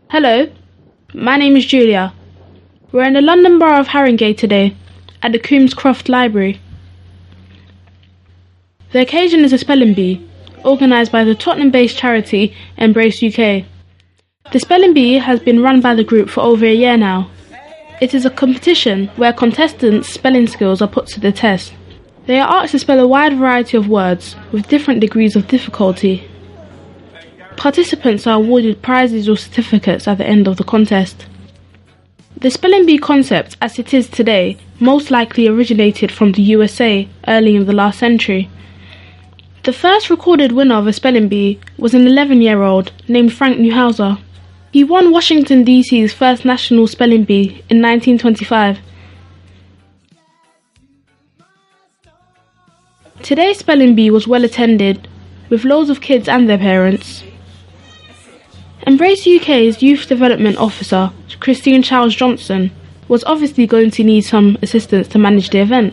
Hello, my name is Julia. We're in the London Borough of Haringey today, at the Coombes Croft Library. The occasion is a spelling bee, organised by the Tottenham-based charity Embrace UK. The spelling bee has been run by the group for over a year now. It is a competition where contestants' spelling skills are put to the test. They are asked to spell a wide variety of words with different degrees of difficulty. Participants are awarded prizes or certificates at the end of the contest. The spelling bee concept, as it is today, most likely originated from the USA early in the last century. The first recorded winner of a spelling bee was an 11-year-old named Frank Newhouser. He won Washington DC's first national spelling bee in 1925. Today's spelling bee was well attended, with loads of kids and their parents. Embrace UK's Youth Development Officer, Christine Charles Johnson, was obviously going to need some assistance to manage the event.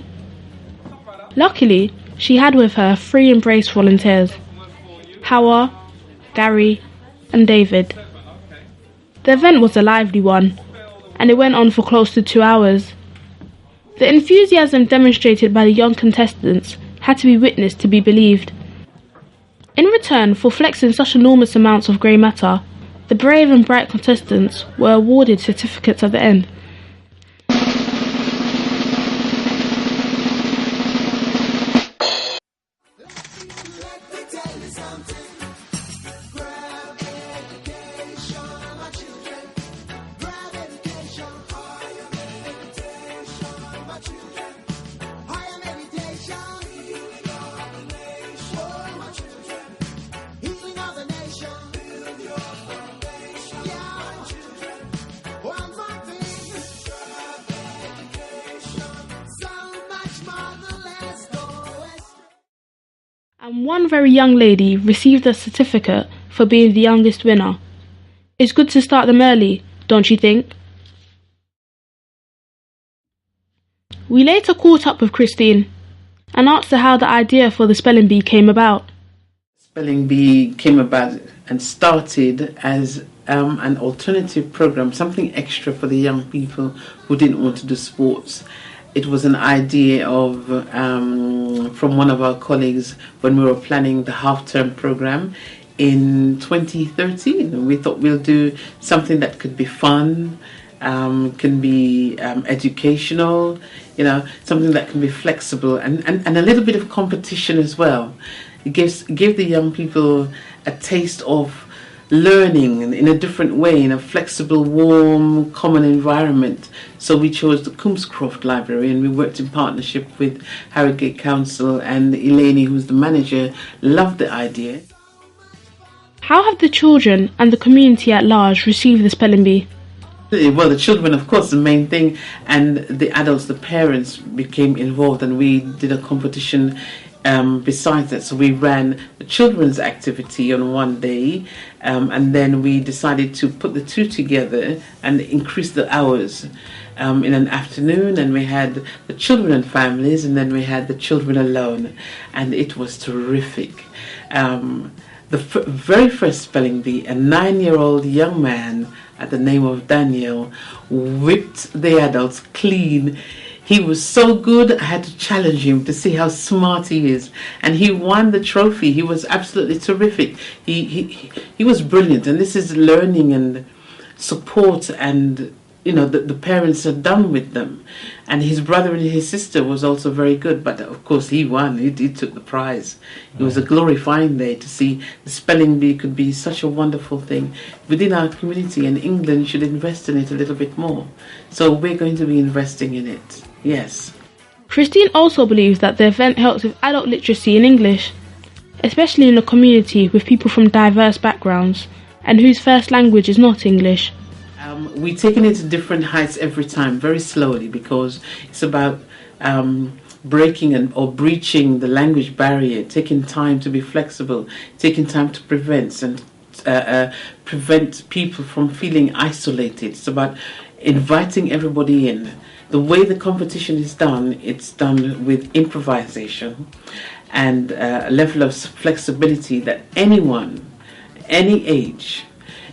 Luckily, she had with her 3 Embrace volunteers, Howard, Gary and David. The event was a lively one, and it went on for close to 2 hours. The enthusiasm demonstrated by the young contestants had to be witnessed to be believed. In return for flexing such enormous amounts of grey matter, the brave and bright contestants were awarded certificates at the end. And one very young lady received a certificate for being the youngest winner. It's good to start them early, don't you think? We later caught up with Christine and asked her how the idea for the spelling bee came about. Spelling bee came about and started as an alternative program, something extra for the young people who didn't want to do sports. It was an idea of from one of our colleagues when we were planning the half-term program in 2013. We thought we'll do something that could be fun, can be educational, something that can be flexible and a little bit of competition as well. It give the young people a taste of learning in a different way, in a flexible, warm, common environment. So we chose the Coombes Croft Library, and we worked in partnership with Harrogate Council, and Elaine, who's the manager, loved the idea. How have the children and the community at large received the spelling bee? Well, the children, of course, the main thing, and the adults, the parents became involved, and we did a competition besides that. So we ran the children's activity on one day, and then we decided to put the two together and increase the hours in an afternoon, and we had the children and families, and then we had the children alone, and it was terrific. The very first spelling bee, a 9-year-old young man at the name of Daniel, whipped the adults clean. He was so good, I had to challenge him to see how smart he is. And he won the trophy. He was absolutely terrific. He was brilliant. And this is learning and support, and the parents are done with them. And his brother and his sister was also very good, but of course he won. He took the prize. It was a glorifying day to see the spelling bee could be such a wonderful thing within our community, and England should invest in it a little bit more. So we're going to be investing in it, yes. Christine also believes that the event helps with adult literacy in English, especially in a community with people from diverse backgrounds and whose first language is not English. We're taking it to different heights every time, very slowly, because it's about breaking or breaching the language barrier, taking time to be flexible, taking time to prevent people from feeling isolated. It's about inviting everybody in. The way the competition is done, it's done with improvisation and a level of flexibility that anyone, any age,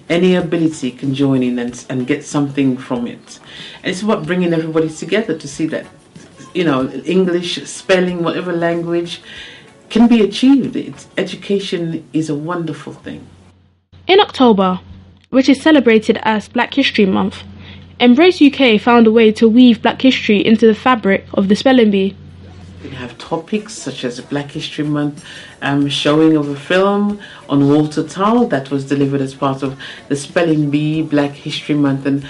any ability can join in and get something from it. And it's about bringing everybody together to see that, English, spelling, whatever language can be achieved. Education is a wonderful thing. In October, which is celebrated as Black History Month, Embrace UK found a way to weave Black history into the fabric of the Spelling Bee. We have topics such as Black History Month, showing of a film on Walter Tull that was delivered as part of the Spelling Bee Black History Month, and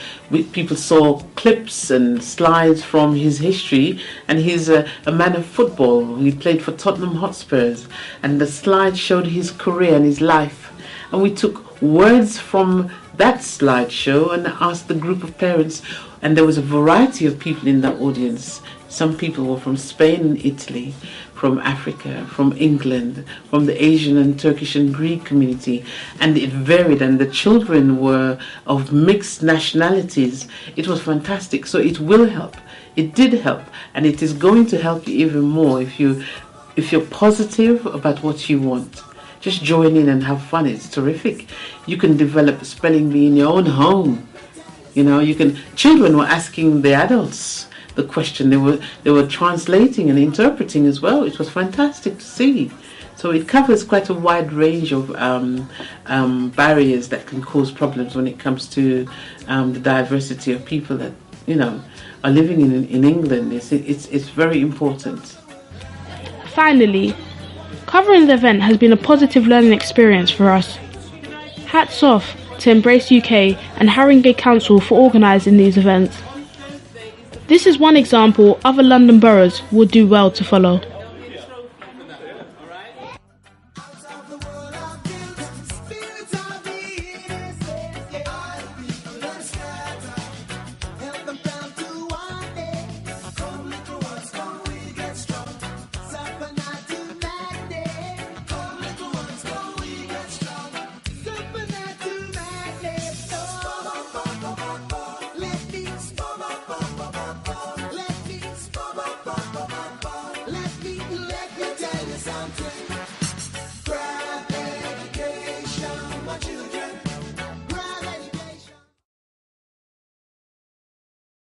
people saw clips and slides from his history. And he's a man of football. He played for Tottenham Hotspurs, and the slide showed his career and his life. And we took words from that slideshow and asked the group of parents, and there was a variety of people in that audience. Some people were from Spain and Italy, from Africa, from England, from the Asian and Turkish and Greek community, and it varied, and the children were of mixed nationalities. It was fantastic. So it will help. It did help, and it is going to help you even more if you're positive about what you want. Just join in and have fun. It's terrific. You can develop a spelling bee in your own home. Children were asking the adults the question. They were translating and interpreting as well. It was fantastic to see. So it covers quite a wide range of barriers that can cause problems when it comes to the diversity of people that are living in England. It's very important. Finally, covering the event has been a positive learning experience for us. Hats off to Embrace UK and Haringey Council for organising these events. This is one example other London boroughs would do well to follow.